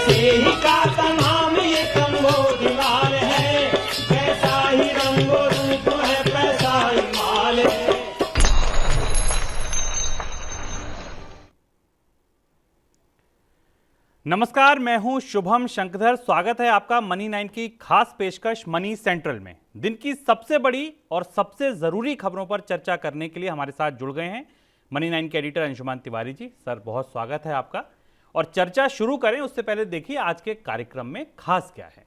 यही का तमाम ये कंबोज लाल है, जैसा ही रंगो रूप है पैसा ही माल है। नमस्कार, मैं हूं शुभम शंकरधर। स्वागत है आपका मनी 9 की खास पेशकश मनी सेंट्रल में। दिन की सबसे बड़ी और सबसे जरूरी खबरों पर चर्चा करने के लिए हमारे साथ जुड़ गए हैं मनी 9 के एडिटर अंशुमान तिवारी जी। सर, बहुत स्वागत है आपका। और चर्चा शुरू करें उससे पहले देखिए आज के कार्यक्रम में खास क्या है।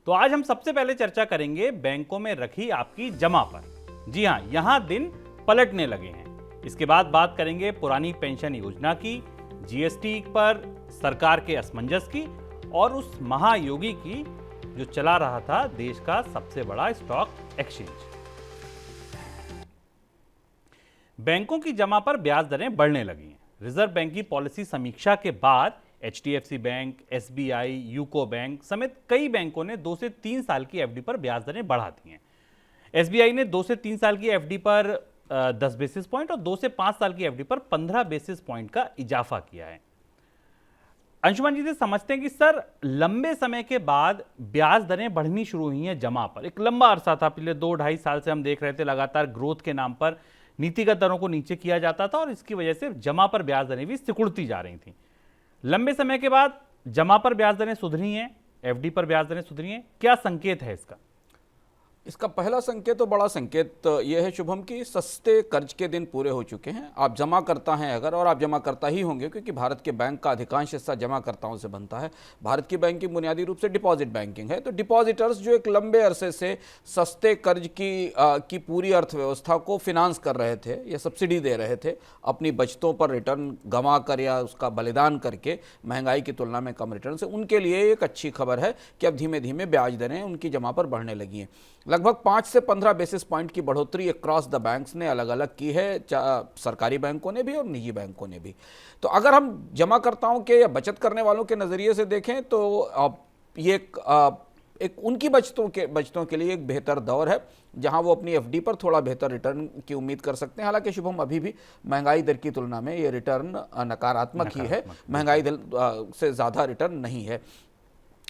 तो आज हम सबसे पहले चर्चा करेंगे बैंकों में रखी आपकी जमा पर। जी हां, यहां दिन पलटने लगे हैं। इसके बाद बात करेंगे पुरानी पेंशन योजना की, जीएसटी पर सरकार के असमंजस की और उस महायोगी की जो चला रहा था देश का सबसे बड़ा स्टॉक एक्सचेंज। बैंकों की जमा पर ब्याज दरें बढ़ने लगी हैं। रिजर्व बैंक की पॉलिसी समीक्षा के बाद HDFC bank, SBI, UCO bank समेत कई बैंकों ने 2 से 3 साल की एफडी पर ब्याज दरें बढ़ा दी हैं। एसबीआई ने 2 से 3 साल की एफडी पर 10 बेसिस पॉइंट और 2 से 5 साल की एफडी पर 15 बेसिस पॉइंट का इजाफा किया है। अंशुमान जी से समझते हैं कि सर, लंबे समय के बाद ब्याज दरें बढ़नी शुरू हुई हैं जमा पर। एक लंबा अरसा था, पिछले 2-2.5 साल से हम देख रहे थे लगातार ग्रोथ के नाम पर नीतिगत दरों को नीचे किया जाता था और इसकी वजह से जमा पर ब्याज दरें भी सिकुड़ती जा रही थी। लंबे समय के बाद जमा पर ब्याज दरें सुधरी हैं, एफडी पर ब्याज दरें सुधरी हैं। क्या संकेत है इसका? इसका पहला संकेत तो बड़ा संकेत यह है शुभम कि सस्ते कर्ज के दिन पूरे हो चुके हैं। आप जमा करता हैं अगर, और आप जमा करता ही होंगे क्योंकि भारत के बैंक का अधिकांश हिस्सा जमा करताओं से बनता है। भारत की बैंकिंग बुनियादी रूप से डिपॉजिट बैंकिंग है। तो डिपॉजिटर्स जो एक लंबे अरसे से सस्ते कर्ज की पूरी अर्थव्यवस्था को फिनांस कर रहे थे या सब्सिडी दे रहे थे, अपनी बचतों पर रिटर्न गंवा कर या उसका बलिदान करके महंगाई की तुलना में कम रिटर्न से, उनके लिए एक अच्छी खबर है कि अब धीमे धीमे ब्याज दरें उनकी जमा पर बढ़ने लगी हैं। लगभग 5 से 15 बेसिस पॉइंट की बढ़ोतरी अक्रॉस द बैंक्स ने अलग अलग की है, सरकारी बैंकों ने भी और निजी बैंकों ने भी। तो अगर हम जमाकर्ताओं के या बचत करने वालों के नज़रिए से देखें तो ये एक उनकी बचतों के लिए एक बेहतर दौर है जहां वो अपनी एफडी पर थोड़ा बेहतर रिटर्न की उम्मीद कर सकते हैं। हालांकि शुभम, अभी भी महंगाई दर की तुलना में ये रिटर्न नकारात्मक ही है, महंगाई दर से ज़्यादा रिटर्न नहीं है।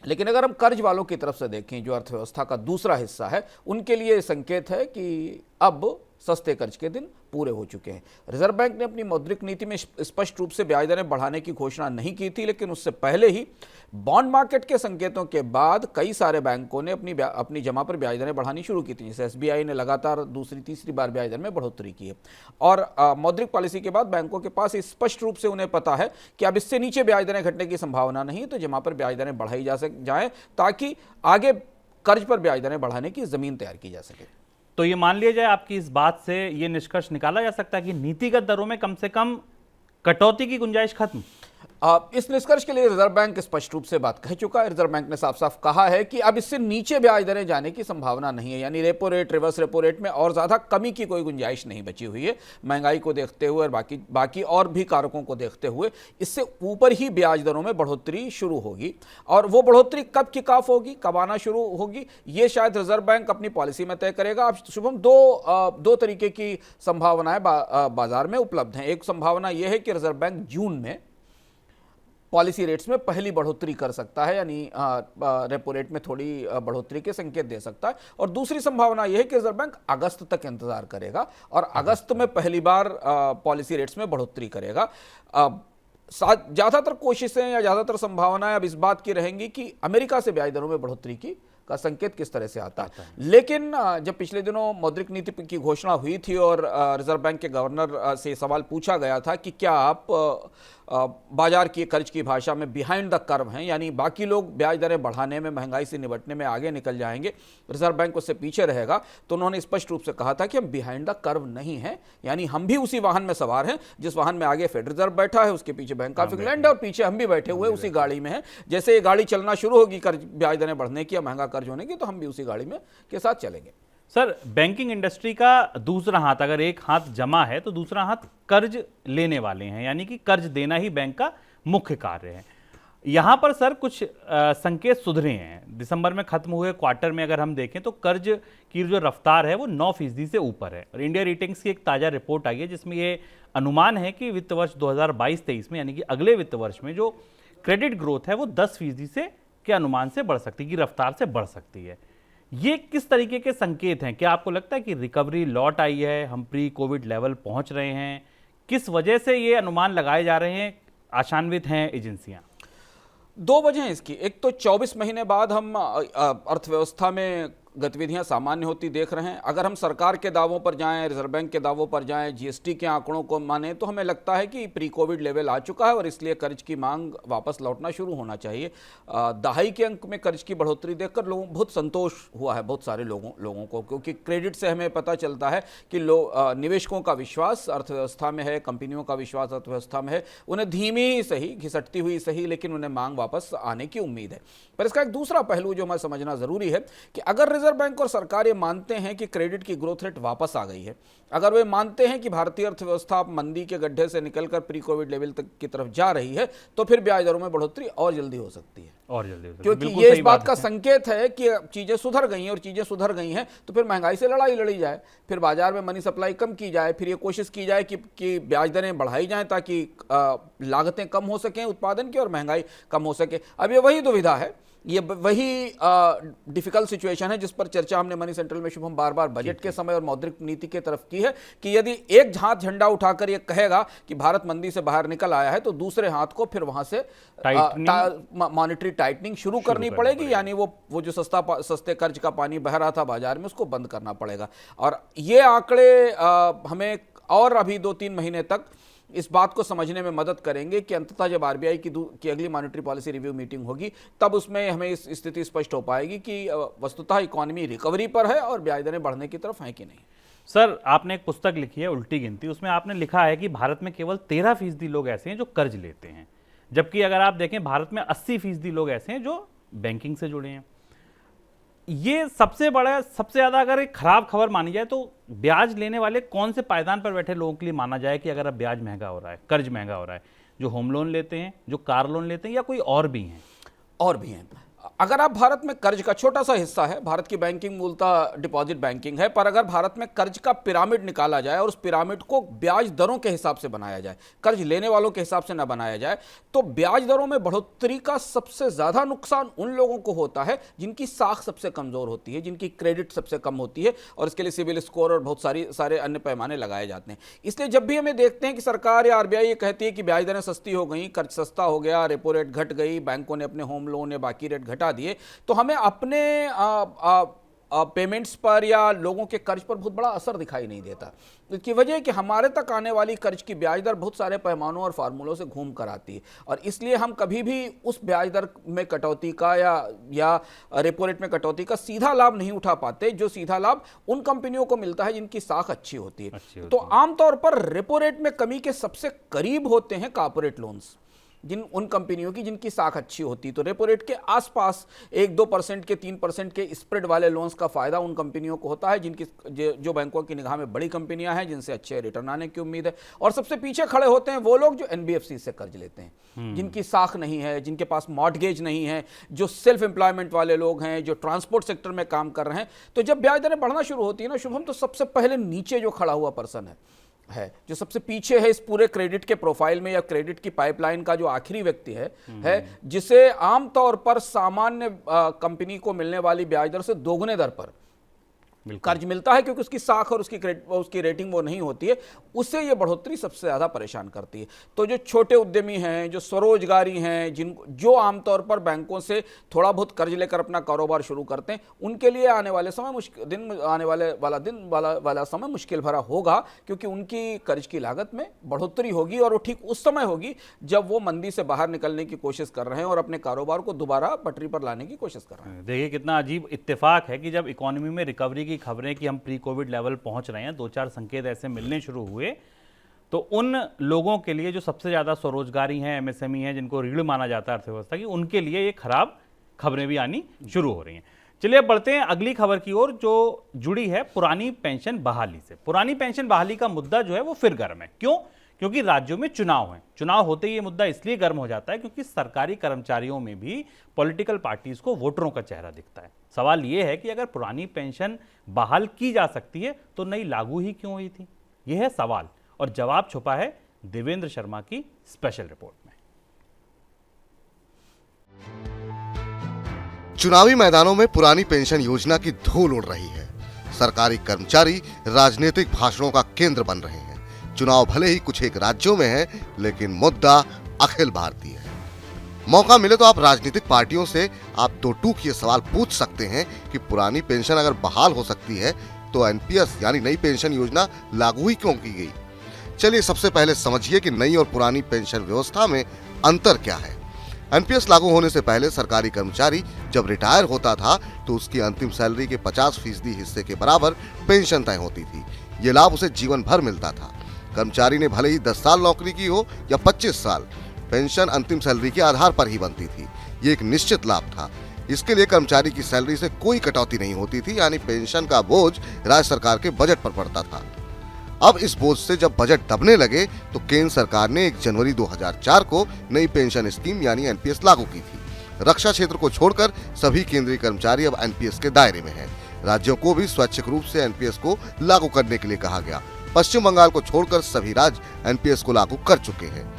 लेकिन अगर हम कर्ज वालों की तरफ से देखें, जो अर्थव्यवस्था का दूसरा हिस्सा है, उनके लिए संकेत है कि अब सस्ते कर्ज के दिन पूरे हो चुके हैं। रिजर्व बैंक ने अपनी मौद्रिक नीति में स्पष्ट रूप से ब्याज दरें बढ़ाने की घोषणा नहीं की थी, लेकिन उससे पहले ही बॉन्ड मार्केट के संकेतों के बाद कई सारे बैंकों ने अपनी जमा पर ब्याज दरें बढ़ानी शुरू की थी। जैसे एसबीआई ने लगातार दूसरी तीसरी बार ब्याज दर में बढ़ोतरी की है। और मौद्रिक पॉलिसी के बाद बैंकों के पास स्पष्ट रूप से उन्हें पता है कि अब इससे नीचे ब्याज दरें घटने की संभावना नहीं, तो जमा पर ब्याज दरें बढ़ाई जाए ताकि आगे कर्ज पर ब्याज दरें बढ़ाने की जमीन तैयार की जा सके। तो ये मान लिया जाए, आपकी इस बात से ये निष्कर्ष निकाला जा सकता है कि नीतिगत दरों में कम से कम कटौती की गुंजाइश खत्म। इस निष्कर्ष के लिए रिजर्व बैंक स्पष्ट रूप से बात कह चुका है। रिजर्व बैंक ने साफ साफ कहा है कि अब इससे नीचे ब्याज दरें जाने की संभावना नहीं है, यानी repo rate, reverse repo rate में और ज्यादा कमी की कोई गुंजाइश नहीं बची हुई है। महंगाई को देखते हुए और बाकी और भी कारकों को देखते हुए इससे ऊपर ही ब्याज दरों में बढ़ोतरी शुरू होगी। और वो बढ़ोतरी कब किक-ऑफ होगी, कब आना शुरू होगी, ये शायद रिजर्व बैंक अपनी पॉलिसी में तय करेगा। अब शुभम, दो तरीके की संभावनाएं बाजार में उपलब्ध हैं। एक संभावना यह है कि रिजर्व बैंक जून में पॉलिसी रेट्स में पहली बढ़ोतरी कर सकता है, यानी रेपो रेट में थोड़ी बढ़ोतरी के संकेत दे सकता है। और दूसरी संभावना यह है कि रिजर्व बैंक अगस्त तक इंतजार करेगा और अगस्त में पहली बार पॉलिसी रेट्स में बढ़ोतरी करेगा। ज्यादातर कोशिशें या ज्यादातर संभावनाएं अब इस बात की रहेंगी कि अमेरिका से ब्याज दरों में बढ़ोतरी का संकेत किस तरह से आता है। लेकिन जब पिछले दिनों मौद्रिक नीति की घोषणा हुई थी और रिजर्व बैंक के गवर्नर से सवाल पूछा गया था कि क्या आप बाजार की कर्ज की भाषा में बिहाइंड द कर्व हैं, यानी बाकी लोग ब्याज दरें बढ़ाने में, महंगाई से निपटने में आगे निकल जाएंगे, रिजर्व बैंक उससे पीछे रहेगा, तो उन्होंने स्पष्ट रूप से कहा था कि हम बिहाइंड द कर्व नहीं हैं, यानी हम भी उसी वाहन में सवार हैं जिस वाहन में आगे फेडरल रिजर्व बैठा है, उसके पीछे बैंक ऑफ इंग्लैंड है और पीछे हम भी बैठे हुए उसी गाड़ी में हैं। जैसे ये गाड़ी चलना शुरू होगी कर्ज ब्याज दरें बढ़ने की या महंगा कर्ज होने की, तो हम भी उसी गाड़ी में के साथ चलेंगे। सर, बैंकिंग इंडस्ट्री का दूसरा हाथ, अगर एक हाथ जमा है तो दूसरा हाथ कर्ज लेने वाले हैं, यानी कि कर्ज देना ही बैंक का मुख्य कार्य है। यहां पर सर कुछ संकेत सुधरे हैं। दिसंबर में खत्म हुए क्वार्टर में अगर हम देखें तो कर्ज की जो रफ्तार है वो 9% से ऊपर है। और इंडिया रेटिंग्स की एक ताजा रिपोर्ट आई है जिसमें ये अनुमान है कि वित्त वर्ष 2022-23 में, यानी कि अगले वित्त वर्ष में, जो क्रेडिट ग्रोथ है वो 10% से के अनुमान से बढ़ सकती है, की रफ्तार से बढ़ सकती है। ये किस तरीके के संकेत हैं? क्या आपको लगता है कि रिकवरी लौट आई है, हम प्री कोविड लेवल पहुंच रहे हैं? किस वजह से ये अनुमान लगाए जा रहे हैं, आशान्वित हैं एजेंसियां? दो वजह हैं इसकी। एक तो 24 महीने बाद हम अर्थव्यवस्था में गतिविधियां सामान्य होती देख रहे हैं। अगर हम सरकार के दावों पर जाएं, रिजर्व बैंक के दावों पर जाएं, जीएसटी के आंकड़ों को माने, तो हमें लगता है कि प्री कोविड लेवल आ चुका है और इसलिए कर्ज की मांग वापस लौटना शुरू होना चाहिए। दहाई के अंक में कर्ज की बढ़ोतरी देखकर लोगों बहुत संतोष हुआ है, बहुत सारे लोगों को, क्योंकि क्रेडिट से हमें पता चलता है कि निवेशकों का विश्वास अर्थव्यवस्था में है, कंपनियों का विश्वास अर्थव्यवस्था में है। उन्हें धीमी ही सही, घिसटती हुई सही, लेकिन उन्हें मांग वापस आने की उम्मीद है। पर इसका एक दूसरा पहलू जो हमें समझना जरूरी है कि अगर रिजर्व बैंक और सरकार ये मानते हैं कि क्रेडिट की ग्रोथ रेट वापस आ गई है, अगर वे मानते हैं कि भारतीय अर्थव्यवस्था मंदी के गड्ढे से निकलकर प्री कोविड लेवल तक की तरफ जा रही है, तो फिर ब्याज दरों में बढ़ोतरी और जल्दी हो सकती है। और जल्दी हो सकती है, क्योंकि बिल्कुल ये सही इस बात बात का है। संकेत है कि चीजें सुधर गई हैं, और चीजें सुधर गई हैं तो फिर महंगाई से लड़ाई लड़ी जाए, फिर बाजार में मनी सप्लाई कम की जाए, फिर ये कोशिश की जाए कि ब्याज दरें बढ़ाई जाएं ताकि लागतें कम हो सकें उत्पादन की और महंगाई कम हो सके। अब ये वही दुविधा है, ये वही डिफिकल्ट सिचुएशन है जिस पर चर्चा हमने मनी सेंट्रल में शुभम बार बार बजट के समय और मौद्रिक नीति के तरफ की है कि यदि एक हाथ झंडा उठाकर ये कहेगा कि भारत मंदी से बाहर निकल आया है, तो दूसरे हाथ को फिर वहां से मॉनेटरी टाइटनिंग शुरू करनी पड़ेगी, यानी वो जो सस्ते कर्ज का पानी बह रहा था बाजार में, उसको बंद करना पड़ेगा। और ये आंकड़े हमें और अभी 2-3 महीने तक इस बात को समझने में मदद करेंगे कि अंततः जब आरबीआई की अगली मॉनेटरी पॉलिसी रिव्यू मीटिंग होगी, तब उसमें हमें इस स्थिति स्पष्ट हो पाएगी कि वस्तुतः इकोनॉमी रिकवरी पर है और ब्याज दरें बढ़ने की तरफ हैं कि नहीं। सर, आपने एक पुस्तक लिखी है उल्टी गिनती, उसमें आपने लिखा है कि भारत में केवल 13% लोग ऐसे हैं जो कर्ज लेते हैं, जबकि अगर आप देखें भारत में 80% लोग ऐसे हैं जो बैंकिंग से जुड़े हैं। ये सबसे ज्यादा अगर एक खराब खबर मानी जाए तो ब्याज लेने वाले कौन से पायदान पर बैठे लोगों के लिए माना जाए कि अगर अब ब्याज महंगा हो रहा है, कर्ज महंगा हो रहा है? जो होम लोन लेते हैं, जो कार लोन लेते हैं, या कोई और भी हैं? और भी हैं। अगर आप भारत में कर्ज का छोटा सा हिस्सा है, भारत की बैंकिंग मूलतः डिपॉजिट बैंकिंग है, पर अगर भारत में कर्ज का पिरामिड निकाला जाए और उस पिरामिड को ब्याज दरों के हिसाब से बनाया जाए, कर्ज लेने वालों के हिसाब से ना बनाया जाए, तो ब्याज दरों में बढ़ोतरी का सबसे ज्यादा नुकसान उन लोगों को होता है जिनकी साख सबसे कमजोर होती है, जिनकी क्रेडिट सबसे कम होती है, और इसके लिए सिविल स्कोर और बहुत सारे अन्य पैमाने लगाए जाते हैं। इसलिए जब भी हमें देखते हैं कि सरकार या आरबीआई ये कहती है कि ब्याज दरें सस्ती हो गई, कर्ज सस्ता हो गया, रेपो रेट घट गई, बैंकों ने अपने होम लोन या बाकी रेट घटा दिए, तो हमें अपने पेमेंट्स पर या लोगों के कर्ज पर बहुत बड़ा असर दिखाई नहीं देता। इसकी वजह है कि हमारे तक आने वाली कर्ज की ब्याज दर बहुत सारे पैमानों और फार्मूलों से घूम कर आती है, और इसलिए हम कभी भी उस ब्याज दर में कटौती का या रेपो रेट में कटौती का सीधा लाभ नहीं उठा पाते, जो सीधा लाभ उन कंपनियों को मिलता है जिनकी साख अच्छी होती है। तो आमतौर पर रेपो रेट में कमी के सबसे करीब होते हैं कॉर्पोरेट लोन्स, उन कंपनियों की जिनकी साख अच्छी होती। तो रेपो रेट के आसपास 1-2% के 3% के स्प्रेड वाले लोन्स का फायदा उन कंपनियों को होता है जो बैंकों की निगाह में बड़ी कंपनियां हैं, जिनसे अच्छे रिटर्न आने की उम्मीद है। और सबसे पीछे खड़े होते हैं वो लोग जो एनबीएफसी से कर्ज लेते हैं, जिनकी साख नहीं है, जिनके पास मॉर्टगेज नहीं है, जो सेल्फ एम्प्लॉयमेंट वाले लोग हैं, जो ट्रांसपोर्ट सेक्टर में काम कर रहे हैं। तो जब ब्याज दरें बढ़ना शुरू होती है ना शुभम, तो सबसे पहले नीचे जो खड़ा हुआ पर्सन है, जो सबसे पीछे है इस पूरे क्रेडिट के प्रोफाइल में या क्रेडिट की पाइपलाइन का जो आखिरी व्यक्ति है जिसे आमतौर पर सामान्य कंपनी को मिलने वाली ब्याज दर से दोगुने दर पर कर्ज मिलता है, क्योंकि उसकी साख और उसकी रेटिंग वो नहीं होती है, उससे ये बढ़ोतरी सबसे ज्यादा परेशान करती है। तो जो छोटे उद्यमी हैं, जो स्वरोजगारी हैं, जो आमतौर पर बैंकों से थोड़ा बहुत कर्ज लेकर अपना कारोबार शुरू करते हैं, उनके लिए आने वाले समय मुश्किल भरा होगा, क्योंकि उनकी कर्ज की लागत में बढ़ोतरी होगी, और वो ठीक उस समय होगी जब वो मंदी से बाहर निकलने की कोशिश कर रहे हैं और अपने कारोबार को दोबारा पटरी पर लाने की कोशिश कर रहे हैं। देखिए कितना अजीब इत्तेफाक है कि जब इकोनॉमी में रिकवरी की खबरें कि हम प्री कोविड लेवल पहुंच रहे हैं, 2-4 संकेत ऐसे मिलने शुरू हुए, तो उन लोगों के लिए जो सबसे ज्यादा स्वरोजगारी हैं, एमएसएमई हैं, जिनको रीढ़ माना जाता है अर्थव्यवस्था की, उनके लिए ये खराब खबरें भी आनी शुरू हो रही हैं। चलिए अब बढ़ते हैं अगली खबर की ओर, जो जुड़ी है पुरानी पेंशन बहाली से। पुरानी पेंशन बहाली का मुद्दा जो है वो फिर गर्म है। क्यों? क्योंकि राज्यों में चुनाव हैं। चुनाव होते ही ये मुद्दा इसलिए गर्म हो जाता है क्योंकि सरकारी कर्मचारियों में भी पॉलिटिकल पार्टीज को वोटरों का चेहरा दिखता है। सवाल ये है कि अगर पुरानी पेंशन बहाल की जा सकती है तो नई लागू ही क्यों हुई थी? यह है सवाल, और जवाब छुपा है देवेंद्र शर्मा की स्पेशल रिपोर्ट में। चुनावी मैदानों में पुरानी पेंशन योजना की धूल उड़ रही है। सरकारी कर्मचारी राजनीतिक भाषणों का केंद्र बन रहे हैं। चुनाव भले ही कुछ एक राज्यों में है, लेकिन मुद्दा अखिल भारतीय है। मौका मिले तो आप राजनीतिक पार्टियों से आप दो टूक ये सवाल पूछ सकते हैं कि पुरानी पेंशन अगर बहाल हो सकती है तो एनपीएस यानी नई पेंशन योजना लागू ही क्यों की गई। चलिए सबसे पहले समझिए कि नई और पुरानी पेंशन व्यवस्था में अंतर क्या है। एनपीएस लागू होने से पहले सरकारी कर्मचारी जब रिटायर होता था तो उसकी अंतिम सैलरी के 50% हिस्से के बराबर पेंशन तय होती थी। ये लाभ उसे जीवन भर मिलता था। कर्मचारी ने भले ही 10 साल नौकरी की हो या 25 साल, पेंशन अंतिम सैलरी के आधार पर ही बनती थी। ये एक निश्चित लाभ था। इसके लिए कर्मचारी की सैलरी से कोई कटौती नहीं होती थी, यानी पेंशन का बोझ राज्य सरकार के बजट पर पड़ता था। अब इस बोझ से जब बजट दबने लगे तो केंद्र सरकार ने 1 जनवरी 2004 को नई पेंशन स्कीम यानी एनपीएस लागू की थी। रक्षा क्षेत्र को छोड़कर सभी केंद्रीय कर्मचारी अब एनपीएस के दायरे में हैं। राज्यों को भी स्वैच्छिक रूप से एनपीएस को लागू करने के लिए कहा गया। पश्चिम बंगाल को छोड़कर सभी राज्य एनपीएस को लागू कर चुके हैं।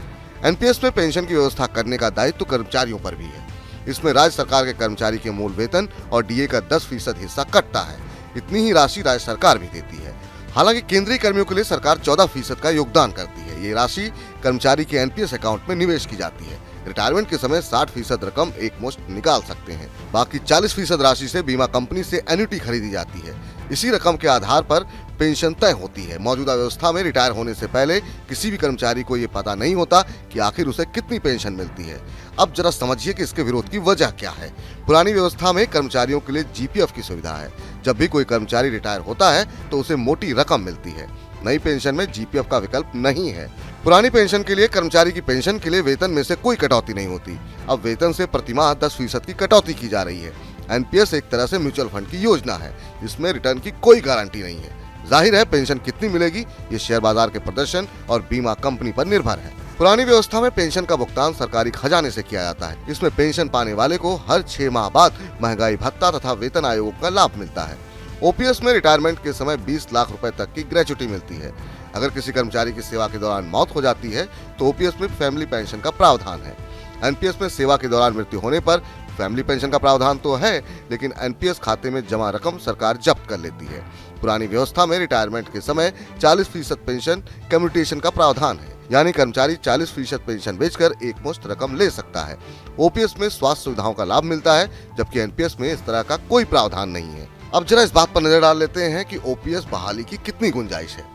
एनपीएस में पेंशन की व्यवस्था करने का दायित्व कर्मचारियों पर भी है। इसमें राज्य सरकार के कर्मचारी के मूल वेतन और डीए का 10% हिस्सा कटता है। इतनी ही राशि राज्य सरकार भी देती है। हालांकि केंद्रीय कर्मियों के लिए सरकार 14% का योगदान करती है। ये राशि कर्मचारी के एनपीएस अकाउंट में निवेश की जाती है। रिटायरमेंट के समय 60% रकम एक मुश्त निकाल सकते हैं। बाकी 40% राशि से बीमा कंपनी से एन्युटी खरीदी जाती है। इसी रकम के आधार पर पेंशन तय होती है। मौजूदा व्यवस्था में रिटायर होने से पहले किसी भी कर्मचारी को ये पता नहीं होता कि आखिर उसे कितनी पेंशन मिलती है। अब जरा समझिए कि इसके विरोध की वजह क्या है। पुरानी व्यवस्था में कर्मचारियों के लिए जीपीएफ की सुविधा है। जब भी कोई कर्मचारी रिटायर होता है तो उसे मोटी रकम मिलती है। नई पेंशन में जीपीएफ का विकल्प नहीं है। पुरानी पेंशन के लिए कर्मचारी की पेंशन के लिए वेतन में से कोई कटौती नहीं होती। अब वेतन से प्रतिमाह 10% की कटौती की जा रही है। एनपीएस एक तरह से म्यूचुअल फंड की योजना है। इसमें रिटर्न की कोई गारंटी नहीं है। जाहिर है पेंशन कितनी मिलेगी ये शेयर बाजार के प्रदर्शन और बीमा कंपनी पर निर्भर है। पुरानी व्यवस्था में पेंशन का भुगतान सरकारी खजाने से किया जाता है। इसमें पेंशन पाने वाले को हर 6 माह बाद महंगाई भत्ता तथा वेतन आयोग का लाभ मिलता है। ओपीएस में रिटायरमेंट के समय 20 लाख रुपए तक की ग्रेच्युटी मिलती है। अगर किसी कर्मचारी की सेवा के दौरान मौत हो जाती है तो ओपीएस में फैमिली पेंशन का प्रावधान है। एनपीएस में सेवा के दौरान मृत्यु होने पर फैमिली पेंशन का प्रावधान तो है, लेकिन एनपीएस खाते में जमा रकम सरकार जब्त कर लेती है। पुरानी व्यवस्था में रिटायरमेंट के समय 40% पेंशन कम्यूटेशन का प्रावधान है, यानी कर्मचारी 40% पेंशन बेचकर एक मुश्त रकम ले सकता है। ओपीएस में स्वास्थ्य सुविधाओं का लाभ मिलता है, जबकि एनपीएस में इस तरह का कोई प्रावधान नहीं है। अब जरा इस बात पर नजर डाल लेते हैं कि ओपीएस बहाली की कितनी गुंजाइश है।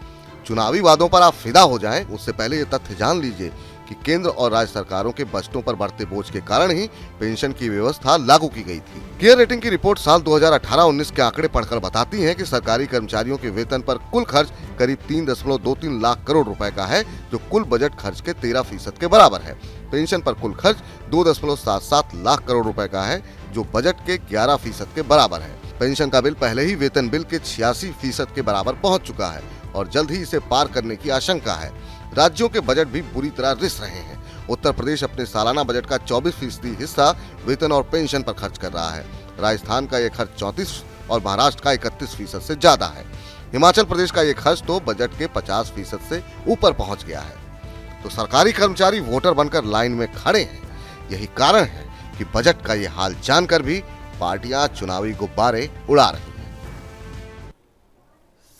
चुनावी वादों पर आप फिदा हो जाएं, उससे पहले ये तथ्य जान लीजिए कि केंद्र और राज्य सरकारों के बजटों पर बढ़ते बोझ के कारण ही पेंशन की व्यवस्था लागू की गई थी। केयर रेटिंग की रिपोर्ट साल 2018-19 के आंकड़े पढ़कर बताती है कि सरकारी कर्मचारियों के वेतन पर कुल खर्च करीब 3.23 लाख करोड़ रुपए का है, जो कुल बजट खर्च के 13% के बराबर है। पेंशन पर कुल खर्च 2.77 लाख करोड़ रुपए का है, जो बजट के 11% के बराबर है। पेंशन का बिल पहले ही वेतन बिल के 86% के बराबर पहुंच चुका है और जल्द ही इसे पार करने की आशंका है। राज्यों के बजट भी बुरी तरह रिस रहे हैं। उत्तर प्रदेश अपने सालाना बजट का 24% हिस्सा वेतन और पेंशन पर खर्च कर रहा है। राजस्थान का ये खर्च 34 और महाराष्ट्र का 31% से ज्यादा है। हिमाचल प्रदेश का ये खर्च तो बजट के 50% से ऊपर पहुंच गया है। तो सरकारी कर्मचारी वोटर बनकर लाइन में खड़े हैं। यही कारण है कि बजट का ये हाल जानकर भी पार्टियां चुनावी गुब्बारे उड़ा रही हैं।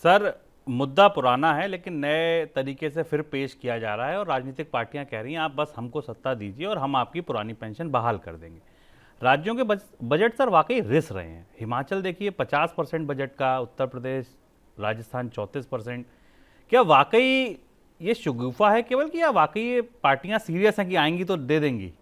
सर, मुद्दा पुराना है लेकिन नए तरीके से फिर पेश किया जा रहा है और राजनीतिक पार्टियां कह रही हैं आप बस हमको सत्ता दीजिए और हम आपकी पुरानी पेंशन बहाल कर देंगे। राज्यों के बजट सर वाकई रिस रहे हैं। हिमाचल देखिए 50% बजट का, उत्तर प्रदेश राजस्थान 34%। क्या वाकई ये शगुफा है केवल कि या वाकई ये पार्टियां सीरियस हैं कि आएंगी तो दे देंगी?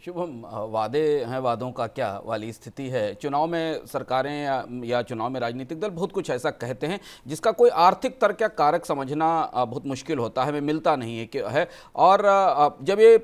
शुभम, वादे हैं, वादों का क्या वाली स्थिति है। चुनाव में सरकारें या चुनाव में राजनीतिक दल बहुत कुछ ऐसा कहते हैं जिसका कोई आर्थिक तर्क या कारक समझना बहुत मुश्किल होता है, हमें मिलता नहीं है। और जब ये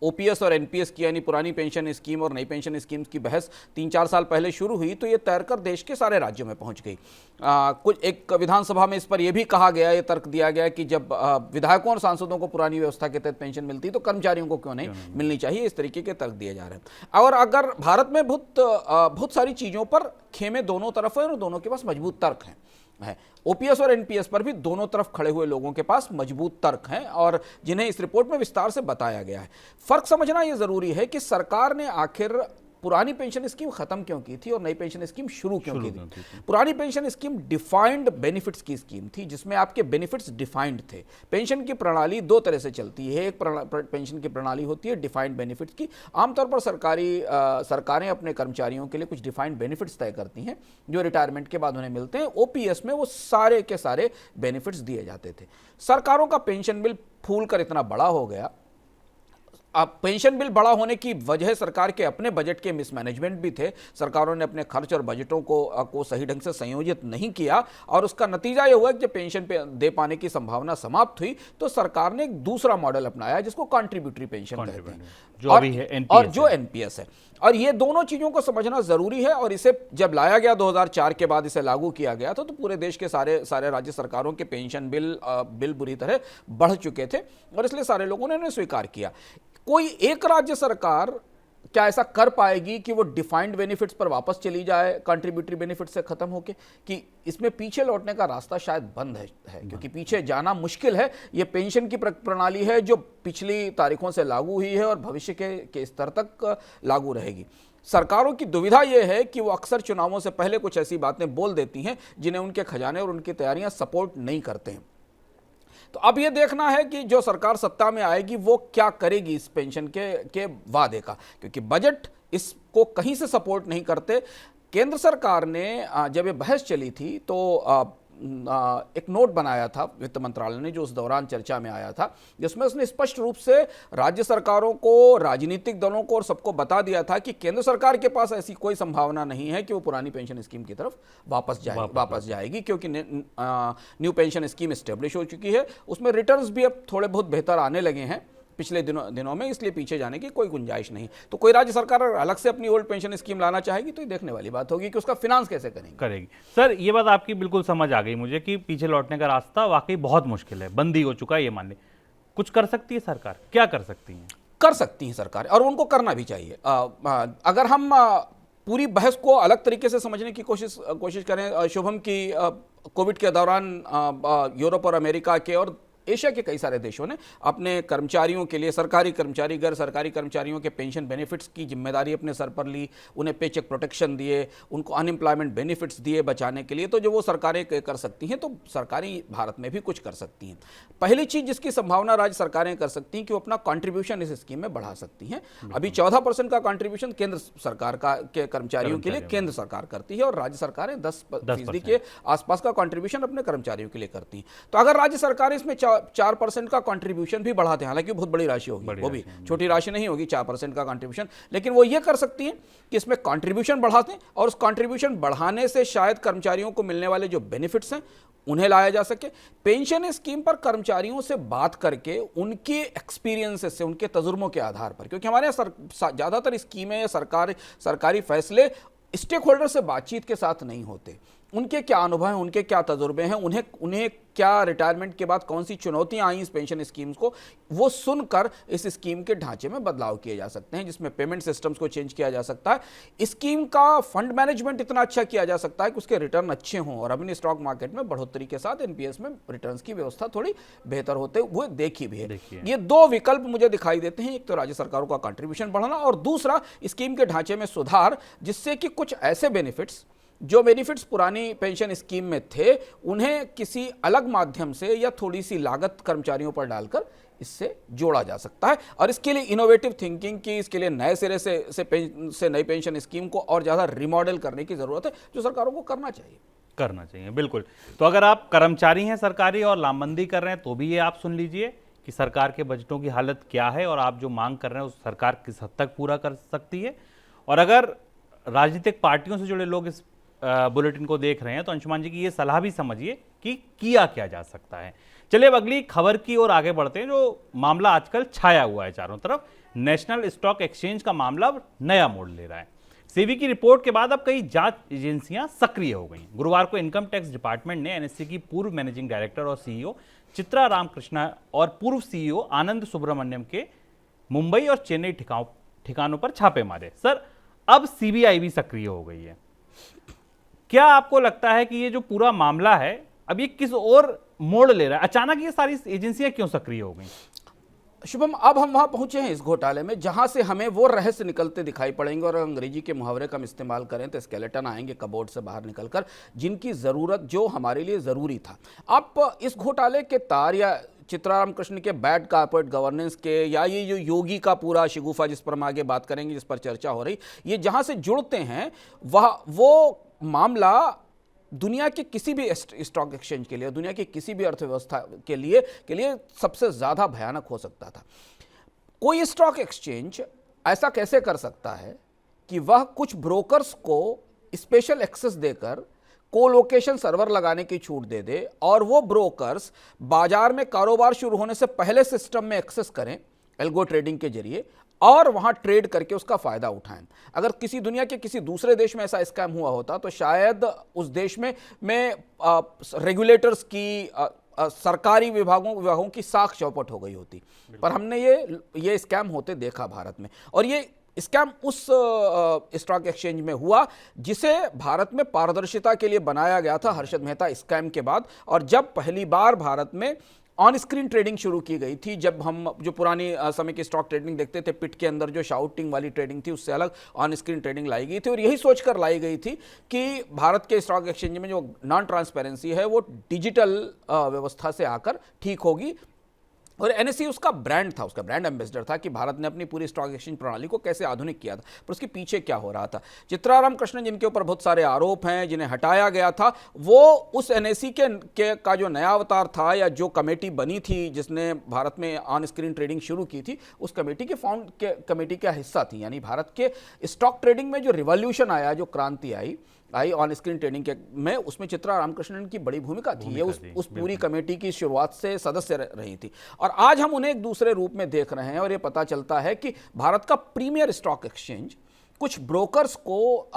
ओपीएस और एनपीएस की यानी पुरानी पेंशन स्कीम और नई पेंशन स्कीम की बहस 3-4 साल पहले शुरू हुई तो ये तैरकर देश के सारे राज्यों में पहुंच गई। कुछ एक विधानसभा में इस पर यह भी कहा गया, ये तर्क दिया गया कि जब विधायकों और सांसदों को पुरानी व्यवस्था के तहत पेंशन मिलती तो कर्मचारियों को क्यों नहीं मिलनी चाहिए, इस तरीके के तर्क दिए जा रहे हैं। और अगर भारत में बहुत सारी चीज़ों पर खेमे दोनों तरफ है और दोनों के पास मजबूत तर्क हैं। है। ओपीएस और एनपीएस पर भी दोनों तरफ खड़े हुए लोगों के पास मजबूत तर्क हैं और जिन्हें इस रिपोर्ट में विस्तार से बताया गया है। फर्क समझना यह जरूरी है कि सरकार ने आखिर पुरानी पेंशन स्कीम खत्म क्यों की थी और नई पेंशन स्कीम शुरू क्यों की थी। पुरानी पेंशन स्कीम डिफाइंड बेनिफिट्स की स्कीम थी जिसमें आपके बेनिफिट्स डिफाइंड थे। पेंशन की प्रणाली दो तरह से चलती है, एक पेंशन की प्रणाली होती है डिफाइंड बेनिफिट्स की। आमतौर पर सरकारें अपने कर्मचारियों के लिए कुछ डिफाइंड बेनिफिट्स तय करती हैं जो रिटायरमेंट के बाद उन्हें मिलते हैं। ओपीएस में वो सारे के सारे बेनिफिट्स दिए जाते थे। सरकारों का पेंशन बिल फूल कर इतना बड़ा हो गया। अब पेंशन बिल बड़ा होने की वजह सरकार के अपने बजट के मिसमैनेजमेंट भी थे। सरकारों ने अपने खर्च और बजटों को सही ढंग से संयोजित नहीं किया और उसका नतीजा यह हुआ कि जब पेंशन पे दे पाने की संभावना समाप्त हुई तो सरकार ने एक दूसरा मॉडल अपनाया जिसको कॉन्ट्रीब्यूटरी पेंशन कहते हैं, जो अभी है और जो एनपीएस है। और ये दोनों चीजों को समझना जरूरी है। और इसे जब लाया गया 2004 के बाद इसे लागू किया गया था तो पूरे देश के सारे राज्य सरकारों के पेंशन बिल बुरी तरह बढ़ चुके थे और इसलिए सारे लोगों ने इन्हें स्वीकार किया। कोई एक राज्य सरकार क्या ऐसा कर पाएगी कि वो डिफाइंड बेनिफिट्स पर वापस चली जाए कंट्रीब्यूटरी बेनिफिट से खत्म होके? कि इसमें पीछे लौटने का रास्ता शायद बंद है क्योंकि पीछे जाना मुश्किल है। ये पेंशन की प्रणाली है जो पिछली तारीखों से लागू हुई है और भविष्य के स्तर तक लागू रहेगी। सरकारों की दुविधा यह है कि वो अक्सर चुनावों से पहले कुछ ऐसी बातें बोल देती हैं जिन्हें उनके खजाने और उनकी तैयारियां सपोर्ट नहीं करते हैं। तो अब यह देखना है कि जो सरकार सत्ता में आएगी वो क्या करेगी इस पेंशन के वादे का, क्योंकि बजट इसको कहीं से सपोर्ट नहीं करते। केंद्र सरकार ने जब ये बहस चली थी तो एक नोट बनाया था वित्त मंत्रालय ने जो उस दौरान चर्चा में आया था, जिसमें उसने स्पष्ट रूप से राज्य सरकारों को, राजनीतिक दलों को और सबको बता दिया था कि केंद्र सरकार के पास ऐसी कोई संभावना नहीं है कि वो पुरानी पेंशन स्कीम की तरफ वापस जाएगी क्योंकि न्यू पेंशन स्कीम एस्टेब्लिश हो चुकी है। उसमें रिटर्न्स भी अब थोड़े बहुत बेहतर आने लगे हैं पिछले दिनों में, इसलिए पीछे जाने की कोई गुंजाइश नहीं। तो कोई राज्य सरकार अलग से अपनी ओल्ड पेंशन स्कीम लाना चाहेगी तो ये देखने वाली बात होगी कि उसका फिनांस कैसे करेगी। सर ये बात आपकी बिल्कुल समझ आ गई मुझे कि पीछे लौटने का रास्ता वाकई बहुत मुश्किल है, बंदी हो चुका है ये मान ले। कुछ कर सकती है सरकार, क्या कर सकती है? कर सकती है सरकार और उनको करना भी चाहिए। अगर हम पूरी बहस को अलग तरीके से समझने की कोशिश करें शुभम की, कोविड के दौरान यूरोप और अमेरिका के और एशिया के कई सारे देशों ने अपने कर्मचारियों के लिए, सरकारी कर्मचारी, गैर सरकारी कर्मचारियों के पेंशन बेनिफिट्स की जिम्मेदारी अपने सर पर ली, उन्हें पेचेक प्रोटेक्शन दिए, उनको अनएम्प्लॉयमेंट बेनिफिट्स दिए बचाने के लिए। तो जो वो सरकारें कर सकती हैं तो सरकारी भारत में भी कुछ कर सकती हैं। पहली चीज जिसकी संभावना राज्य सरकारें कर सकती हैं कि वो अपना कॉन्ट्रीब्यूशन इस स्कीम में बढ़ा सकती हैं। अभी 14% का कॉन्ट्रीब्यूशन केंद्र सरकार के कर्मचारियों के लिए केंद्र सरकार करती है और राज्य सरकारें 10% के आसपास का कॉन्ट्रीब्यूशन अपने कर्मचारियों के लिए करती हैं। तो अगर राज्य सरकार इसमें 4% का कंट्रीब्यूशन भी बढ़ाते हैं, हालांकि बहुत बड़ी राशि होगी, वो भी छोटी राशि नहीं होगी 4% का कंट्रीब्यूशन, लेकिन वो ये कर सकती हैं कि इसमें कंट्रीब्यूशन बढ़ाते हैं और उस कंट्रीब्यूशन बढ़ाने से शायद कर्मचारियों को मिलने वाले जो बेनिफिट्स हैं उन्हें लाया जा सके। पेंशन स्कीम पर कर्मचारियों से बात करके उनके एक्सपीरियंसेस से, उनके तजुर्बों के आधार पर, क्योंकि हमारे यहाँ ज्यादातर स्कीमें या सरकारी फैसले स्टेक होल्डर से बातचीत के साथ नहीं होते। उनके क्या अनुभव हैं, उनके क्या तजुर्बे हैं, उन्हें क्या रिटायरमेंट के बाद कौन सी चुनौतियां आई इस पेंशन स्कीम्स को, वो सुनकर इस स्कीम के ढांचे में बदलाव किए जा सकते हैं, जिसमें पेमेंट सिस्टम्स को चेंज किया जा सकता है। स्कीम का फंड मैनेजमेंट इतना अच्छा किया जा सकता है कि उसके रिटर्न अच्छे हों और अभी स्टॉक मार्केट में बढ़ोतरी के साथ एनपीएस में रिटर्न की व्यवस्था थोड़ी बेहतर होते हुए देखी भी है। ये दो विकल्प मुझे दिखाई देते हैं, एक तो राज्य सरकारों का कॉन्ट्रीब्यूशन बढ़ाना और दूसरा स्कीम के ढांचे में सुधार, जिससे कि कुछ ऐसे बेनिफिट्स पुरानी पेंशन स्कीम में थे उन्हें किसी अलग माध्यम से या थोड़ी सी लागत कर्मचारियों पर डालकर इससे जोड़ा जा सकता है। और इसके लिए इनोवेटिव थिंकिंग की, इसके लिए नए सिरे से नई पेंशन स्कीम को और ज़्यादा रिमॉडल करने की ज़रूरत है, जो सरकारों को करना चाहिए। बिल्कुल। तो अगर आप कर्मचारी हैं सरकारी और लामबंदी कर रहे हैं तो भी ये आप सुन लीजिए कि सरकार के बजटों की हालत क्या है और आप जो मांग कर रहे हैं उस सरकार किस हद तक पूरा कर सकती है। और अगर राजनीतिक पार्टियों से जुड़े लोग इस बुलेटिन को देख रहे हैं तो अंशुमान जी की ये सलाह भी समझिए कि किया क्या जा सकता है। चलिए अब अगली खबर की ओर आगे बढ़ते हैं, जो मामला आजकल छाया हुआ है चारों तरफ। नेशनल स्टॉक एक्सचेंज का मामला अब नया मोड़ ले रहा है। सेबी की रिपोर्ट के बाद अब कई जांच एजेंसियां सक्रिय हो गई। गुरुवार को इनकम टैक्स डिपार्टमेंट ने एनएससी की पूर्व मैनेजिंग डायरेक्टर और सीईओ चित्रा रामकृष्णा और पूर्व सीईओ आनंद सुब्रमण्यम के मुंबई और चेन्नई ठिकानों पर छापे मारे। सर, अब सीबीआई भी सक्रिय हो गई है, क्या आपको लगता है कि ये जो पूरा मामला है अब ये किस और मोड़ ले रहा है? अचानक ये सारी एजेंसियां क्यों सक्रिय हो गई? शुभम, अब हम वहां पहुंचे हैं इस घोटाले में जहां से हमें वो रहस्य निकलते दिखाई पड़ेंगे, और अंग्रेजी के मुहावरे का हम इस्तेमाल करें तो स्केलेटन आएंगे कबोर्ड से बाहर निकलकर, जिनकी जरूरत जो हमारे लिए जरूरी था। आप इस घोटाले के तार या चित्राराम कृष्ण के बैड कॉर्पोरेट गवर्नेंस के, या ये जो योगी का पूरा शिगुफा जिस पर हम आगे बात करेंगे, जिस पर चर्चा हो रही, ये जहां से जुड़ते हैं वह वो मामला दुनिया के किसी भी स्टॉक एक्सचेंज के लिए, दुनिया की किसी भी अर्थव्यवस्था के लिए सबसे ज्यादा भयानक हो सकता था। कोई स्टॉक एक्सचेंज ऐसा कैसे कर सकता है कि वह कुछ ब्रोकर्स को स्पेशल एक्सेस देकर कोलोकेशन सर्वर लगाने की छूट दे दे, और वो ब्रोकर्स बाजार में कारोबार शुरू होने से पहले सिस्टम में एक्सेस करें एल्गो ट्रेडिंग के जरिए, और वहां ट्रेड करके उसका फायदा उठाएं। अगर किसी दुनिया के किसी दूसरे देश में ऐसा स्कैम हुआ होता तो शायद उस देश में रेगुलेटर्स की, सरकारी विभागों की साख चौपट हो गई होती। पर हमने ये स्कैम होते देखा भारत में, और ये स्कैम उस स्टॉक एक्सचेंज में हुआ जिसे भारत में पारदर्शिता के लिए बनाया गया था हर्षद मेहता स्कैम के बाद। और जब पहली बार भारत में ऑन स्क्रीन ट्रेडिंग शुरू की गई थी, जब हम जो पुरानी समय की स्टॉक ट्रेडिंग देखते थे, पिट के अंदर जो शाउटिंग वाली ट्रेडिंग थी, उससे अलग ऑन स्क्रीन ट्रेडिंग लाई गई थी, और यही सोचकर लाई गई थी कि भारत के स्टॉक एक्सचेंज में जो नॉन ट्रांसपेरेंसी है वो डिजिटल व्यवस्था से आकर ठीक होगी। और एनएससी उसका ब्रांड था, उसका ब्रांड एम्बेसडर था कि भारत ने अपनी पूरी स्टॉक एक्सचेंज प्रणाली को कैसे आधुनिक किया था। पर उसके पीछे क्या हो रहा था? चित्राराम कृष्णन, जिनके ऊपर बहुत सारे आरोप हैं, जिन्हें हटाया गया था, वो उस एनएससी के का जो नया अवतार था, या जो कमेटी बनी थी जिसने भारत में ऑन स्क्रीन ट्रेडिंग शुरू की थी, उस कमेटी के कमेटी का हिस्सा थी। यानी भारत के स्टॉक ट्रेडिंग में जो रिवॉल्यूशन आया, जो क्रांति आई ऑन स्क्रीन ट्रेडिंग के में, उसमें चित्रा रामकृष्णन की बड़ी भूमिका थी। ये उस पूरी कमेटी की शुरुआत से सदस्य रही थी, और आज हम उन्हें एक दूसरे रूप में देख रहे हैं। और ये पता चलता है कि भारत का प्रीमियर स्टॉक एक्सचेंज कुछ ब्रोकर्स को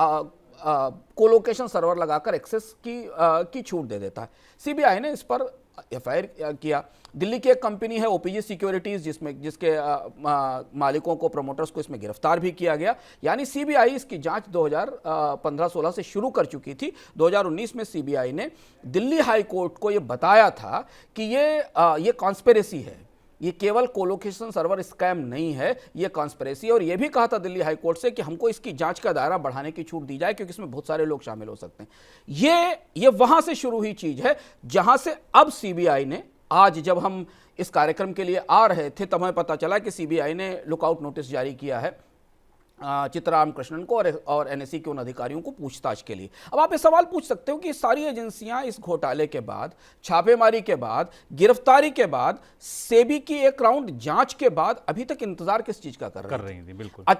कोलोकेशन सर्वर लगाकर एक्सेस की छूट दे देता है। सीबीआई ने इस पर एफआईआर किया। दिल्ली की एक कंपनी है ओपीजी सिक्योरिटीज, जिसके मालिकों को, प्रमोटर्स को इसमें गिरफ्तार भी किया गया। यानी सीबीआई इसकी जांच 2015-16 से शुरू कर चुकी थी। 2019 में सीबीआई ने दिल्ली हाई कोर्ट को यह बताया था कि ये कॉन्स्पिरेसी है, ये केवल कोलोकेशन सर्वर स्कैम नहीं है, ये कॉन्स्पिरेसी। और ये भी कहा था दिल्ली हाई कोर्ट से कि हमको इसकी जांच का दायरा बढ़ाने की छूट दी जाए, क्योंकि इसमें बहुत सारे लोग शामिल हो सकते हैं। ये वहां से शुरू हुई चीज है, जहां से अब सीबीआई ने, आज जब हम इस कार्यक्रम के लिए आ रहे थे तब हमें पता चला कि सीबीआई ने लुकआउट नोटिस जारी किया है चित्राराम कृष्णन को और एनएससी के उन अधिकारियों को पूछताछ के लिए। अब आप ये सवाल पूछ सकते हो कि सारी एजेंसियां इस घोटाले के बाद, छापेमारी के बाद, गिरफ्तारी के बाद, सेबी की एक राउंड जांच के बाद अभी तक इंतजार किस चीज का कर रही थी? बिल्कुल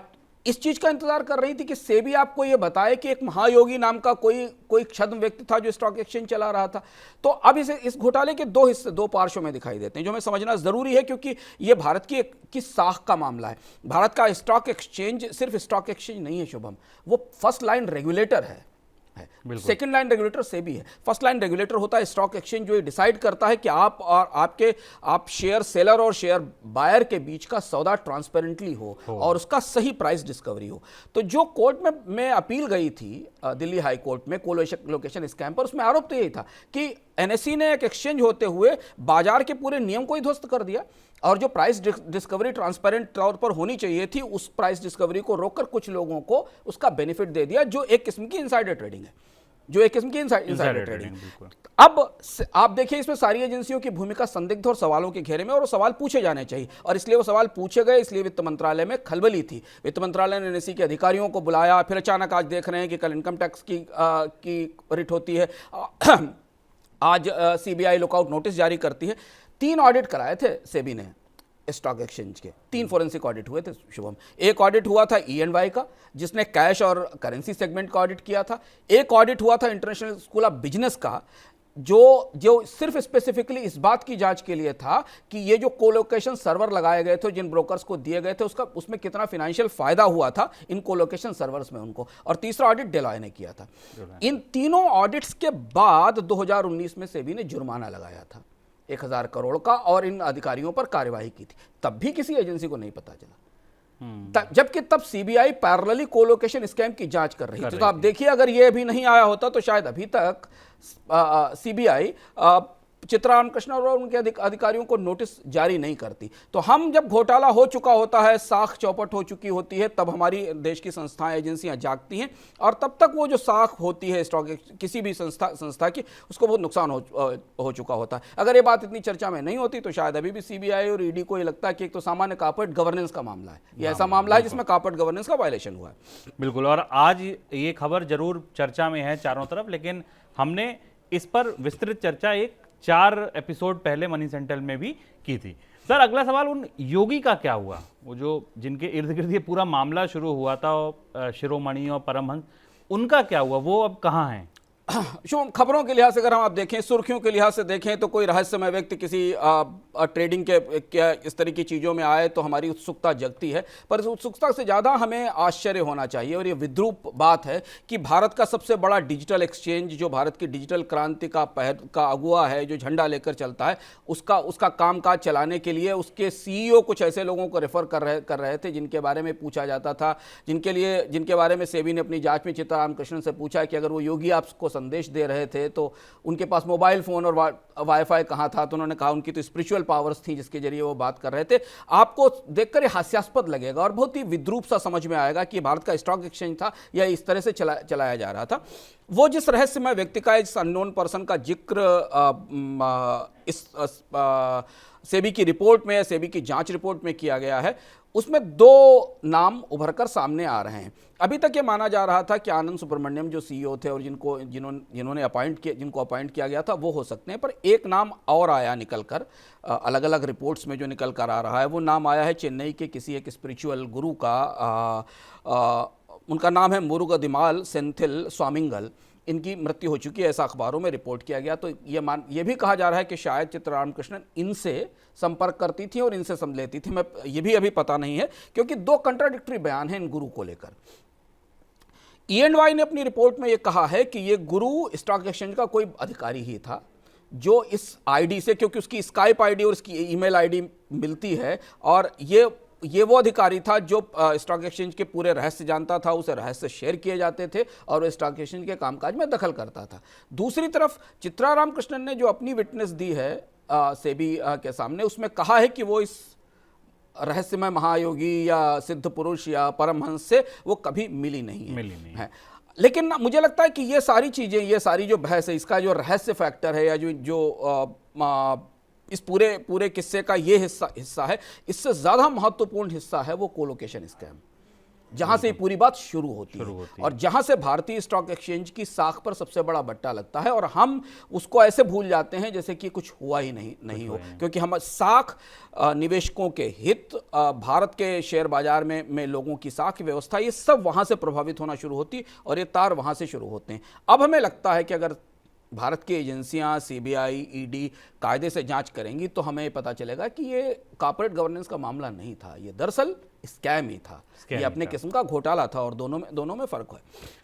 इस चीज का इंतजार कर रही थी कि सेबी आपको यह बताए कि एक महायोगी नाम का कोई छद्म व्यक्ति था जो स्टॉक एक्सचेंज चला रहा था। तो अब इस घोटाले के दो हिस्से, दो पार्श्व में दिखाई देते हैं, जो हमें समझना जरूरी है, क्योंकि यह भारत की साख का मामला है। भारत का स्टॉक एक्सचेंज सिर्फ स्टॉक एक्सचेंज नहीं है शुभम, वो फर्स्ट लाइन रेगुलेटर है। सेकंड लाइन रेगुलेटर सेबी है। फर्स्ट लाइन रेगुलेटर होता है स्टॉक एक्सचेंज, जो ये डिसाइड करता है कि आप शेयर सेलर और शेयर बायर के बीच का सौदा ट्रांसपेरेंटली हो और उसका सही प्राइस डिस्कवरी हो। तो जो कोर्ट में अपील गई थी दिल्ली हाई कोर्ट में कोलोकेशन स्कैम पर, उसमें आरोप तो यही था कि एनएससी ने एक एक्सचेंज होते हुए बाजार के पूरे नियम को ही ध्वस्त कर दिया, और जो प्राइस डिस्कवरी ट्रांसपेरेंट तौर पर होनी चाहिए थी, उस प्राइस डिस्कवरी को रोककर कुछ लोगों को उसका बेनिफिट दे दिया, जो एक किस्म की इनसाइडर ट्रेडिंग है, इनसाइडर ट्रेडिंग। अब आप देखिए, इसमें सारी एजेंसियों की भूमिका संदिग्ध और सवालों के घेरे में, और वो सवाल पूछे जाने चाहिए, और इसलिए वो सवाल पूछे गए। इसलिए वित्त मंत्रालय में खलबली थी। वित्त मंत्रालय ने एनएससी के अधिकारियों को बुलाया, फिर अचानक आज देख रहे हैं कि कल इनकम टैक्स की रिट होती है, आज सीबीआई लुकआउट नोटिस जारी करती है। 3 ऑडिट कराए थे सेबी ने स्टॉक एक्सचेंज के, 3 फोरेंसिक ऑडिट हुए थे शुभम। एक ऑडिट हुआ था ईएनवाई का, जिसने कैश और करेंसी सेगमेंट का ऑडिट किया था। एक ऑडिट हुआ था इंटरनेशनल स्कूल ऑफ बिजनेस का, जो सिर्फ स्पेसिफिकली इस बात की जांच के लिए था कि ये जो कोलोकेशन सर्वर लगाए गए थे, जिन ब्रोकर्स को दिए गए थे, उसमें कितना फाइनेंशियल फायदा हुआ था इन कोलोकेशन सर्वर्स में उनको। और तीसरा ऑडिट डेलॉय ने किया था। इन तीनों ऑडिट्स के बाद 2019 में सेबी ने जुर्माना लगाया था 1000 करोड़ का, और इन अधिकारियों पर कार्यवाही की थी। तब भी किसी एजेंसी को नहीं पता चला। जबकि तब सीबीआई पैरेलली कोलोकेशन स्कैम की जांच कर रही थी। तो आप देखिए, अगर ये अभी नहीं आया होता तो शायद अभी तक सीबीआई चित्रा रामकृष्णन और उनके अधिकारियों को नोटिस जारी नहीं करती। तो हम जब घोटाला हो चुका होता है, साख चौपट हो चुकी होती है, तब हमारी देश की संस्थाएं, एजेंसियां जागती हैं, और तब तक वो जो साख होती है स्टॉक किसी भी संस्था की, उसको बहुत नुकसान हो चुका होता है। अगर ये बात इतनी चर्चा में नहीं होती तो शायद अभी भी सीबीआई और ईडी को ये लगता है कि एक तो सामान्य कॉर्पोरेट गवर्नेंस का मामला है, ये ऐसा मामला है जिसमें कॉर्पोरेट गवर्नेंस का वायलेशन हुआ है। बिल्कुल, और आज ये खबर जरूर चर्चा में है चारों तरफ, लेकिन हमने इस पर विस्तृत चर्चा 4 एपिसोड पहले मनी सेंट्रल में भी की थी। सर, अगला सवाल उन योगी का क्या हुआ, वो जो जिनके इर्द गिर्द ये पूरा मामला शुरू हुआ था, शिरोमणि और परमहंस, उनका क्या हुआ, वो अब कहाँ हैं? शुभम, खबरों के लिहाज से अगर हम आप देखें, सुर्खियों के लिहाज से देखें, तो कोई रहस्यमय व्यक्ति किसी ट्रेडिंग के इस तरह की चीज़ों में आए तो हमारी उत्सुकता जगती है, पर इस उत्सुकता से ज़्यादा हमें आश्चर्य होना चाहिए। और ये विद्रूप बात है कि भारत का सबसे बड़ा डिजिटल एक्सचेंज, जो भारत की डिजिटल क्रांति का अगुआ है, जो झंडा लेकर चलता है, उसका कामकाज चलाने के लिए उसके सीईओ कुछ ऐसे लोगों को रेफर कर रहे थे जिनके बारे में पूछा जाता था, जिनके बारे में सेबी ने अपनी जाँच में चित्रा रामकृष्णन से पूछा कि अगर वो योगी आपको संदेश दे रहे थे तो उनके पास मोबाइल फोन और वाईफाई कहाँ था, तो उन्होंने कहा उनकी तो स्पिरिचुअल पावर्स थी जिसके जरिए वो बात कर रहे थे। आपको देखकर ये हास्यास्पद लगेगा और बहुत ही विद्रूप सा समझ में आएगा कि भारत का स्टॉक एक्सचेंज था या इस तरह से चलाया जा रहा था। वो जिस रहस्यमय व्यक्ति का, इस अननोन पर्सन का जिक्र इस सेबी की रिपोर्ट में, सेबी की जांच रिपोर्ट में किया गया है, उसमें 2 नाम उभरकर सामने आ रहे हैं। अभी तक ये माना जा रहा था कि आनंद सुब्रमण्यम जो सीईओ थे और जिन्होंने जिनको अपॉइंट किया गया था वो हो सकते हैं, पर एक नाम और आया निकल कर, अलग अलग रिपोर्ट्स में जो निकल कर आ रहा है, वो नाम आया है चेन्नई के किसी एक स्पिरिचुअल गुरु का। उनका नाम है मुरुगदिमाल सेंथिल स्वामिंगल। इनकी मृत्यु हो चुकी है, ऐसा अखबारों में रिपोर्ट किया गया। तो ये भी कहा जा रहा है कि शायद चित्रा रामकृष्णन इनसे संपर्क करती थी और इनसे लेती थी। मैं ये भी अभी पता नहीं है, क्योंकि 2 कंट्राडिक्टरी बयान हैं इन गुरु को लेकर। E&Y ने अपनी रिपोर्ट में ये कहा है कि ये गुरु स्टॉक एक्सचेंज का कोई अधिकारी ही था जो इस आईडी से, क्योंकि उसकी स्काइप आईडी और उसकी ईमेल आईडी मिलती है, और ये वो अधिकारी था जो स्टॉक एक्सचेंज के पूरे रहस्य जानता था, उसे रहस्य शेयर किए जाते थे और वो स्टॉक एक्सचेंज के कामकाज में दखल करता था। दूसरी तरफ चित्रा रामकृष्णन ने जो अपनी विटनेस दी है सेबी के सामने, उसमें कहा है कि वो इस रहस्यमय महायोगी या सिद्ध पुरुष या परमहंस से वो कभी मिली नहीं है। लेकिन मुझे लगता है कि ये सारी चीज़ें, ये सारी जो बहस है, इसका जो रहस्य फैक्टर है या जो इस पूरे किस्से का ये हिस्सा है, इससे ज़्यादा महत्वपूर्ण हिस्सा है वो कोलोकेशन स्कैम, जहां से पूरी बात शुरू होती है और जहां से भारतीय स्टॉक एक्सचेंज की साख पर सबसे बड़ा बट्टा लगता है, और हम उसको ऐसे भूल जाते हैं जैसे कि कुछ हुआ ही नहीं हो, क्योंकि हम साख, निवेशकों के हित, भारत के शेयर बाजार में लोगों की साख व्यवस्था, ये सब वहां से प्रभावित होना शुरू होती और ये तार वहां से शुरू होते हैं। अब हमें लगता है कि अगर भारत की एजेंसियां, सीबीआई, ईडी कायदे से जांच करेंगी तो हमें पता चलेगा कि ये कॉर्पोरेट गवर्नेंस का मामला नहीं था, ये दरअसल स्कैम ही था, ये अपने किस्म का घोटाला था, और दोनों में फर्क है।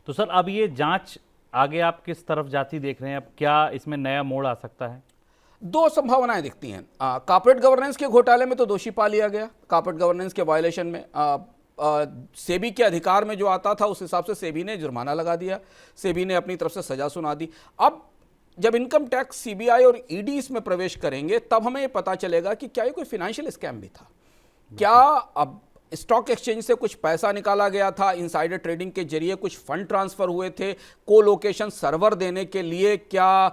तो सर, अब ये जांच आगे आप किस तरफ जाती देख रहे हैं? अब क्या इसमें नया मोड़ आ सकता है? 2 संभावनाएं दिखती हैं। कॉर्पोरेट गवर्नेंस के घोटाले में तो दोषी पा लिया गया, कॉर्पोरेट गवर्नेंस के वायलेशन में सेबी के अधिकार में जो आता था उस हिसाब से सेबी ने जुर्माना लगा दिया, सेबी ने अपनी तरफ से सजा सुना दी। अब जब इनकम टैक्स, सीबीआई और ईडी इसमें प्रवेश करेंगे तब हमें पता चलेगा कि क्या ये कोई फाइनेंशियल स्कैम भी था, क्या अब स्टॉक एक्सचेंज से कुछ पैसा निकाला गया था, इनसाइडर ट्रेडिंग के जरिए कुछ फंड ट्रांसफर हुए थे, कोलोकेशन सर्वर देने के लिए क्या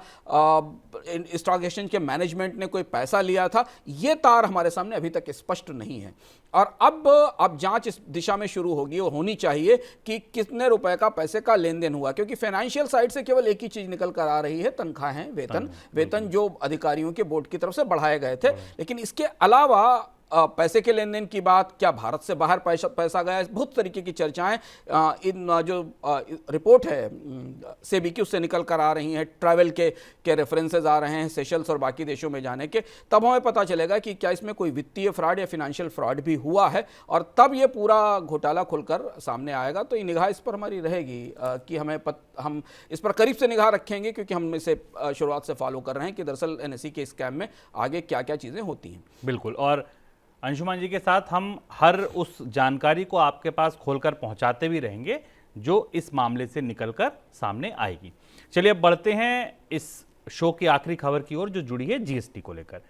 स्टॉक एक्सचेंज के मैनेजमेंट ने कोई पैसा लिया था, ये तार हमारे सामने अभी तक स्पष्ट नहीं है। और अब जांच इस दिशा में शुरू होगी और होनी चाहिए कि कितने रुपए का पैसे का लेन देन हुआ, क्योंकि फाइनेंशियल साइड से केवल एक ही चीज निकल कर आ रही है, तनख्वाहें, वेतन जो अधिकारियों के बोर्ड की तरफ से बढ़ाए गए थे, लेकिन इसके अलावा पैसे के लेन देन की बात, क्या भारत से बाहर पैसा गया, बहुत तरीके की चर्चाएं इन जो रिपोर्ट है सेबी की उससे निकल कर आ रही हैं, ट्रैवल के रेफरेंसेस आ रहे हैं सेशल्स और बाकी देशों में जाने के, तब हमें पता चलेगा कि क्या इसमें कोई वित्तीय फ्रॉड या फिनेंशियल फ्रॉड भी हुआ है, और तब ये पूरा घोटाला खुलकर सामने आएगा। तो ये निगाह इस पर हमारी रहेगी कि हम इस पर करीब से निगाह रखेंगे, क्योंकि हम इसे शुरुआत से फॉलो कर रहे हैं कि दरअसल एनएसई के स्कैम में आगे क्या क्या चीज़ें होती हैं। बिल्कुल, और अंशुमान जी के साथ हम हर उस जानकारी को आपके पास खोलकर पहुंचाते भी रहेंगे जो इस मामले से निकलकर सामने आएगी। चलिए अब बढ़ते हैं इस शो की आखिरी खबर की ओर जो जुड़ी है जीएसटी को लेकर।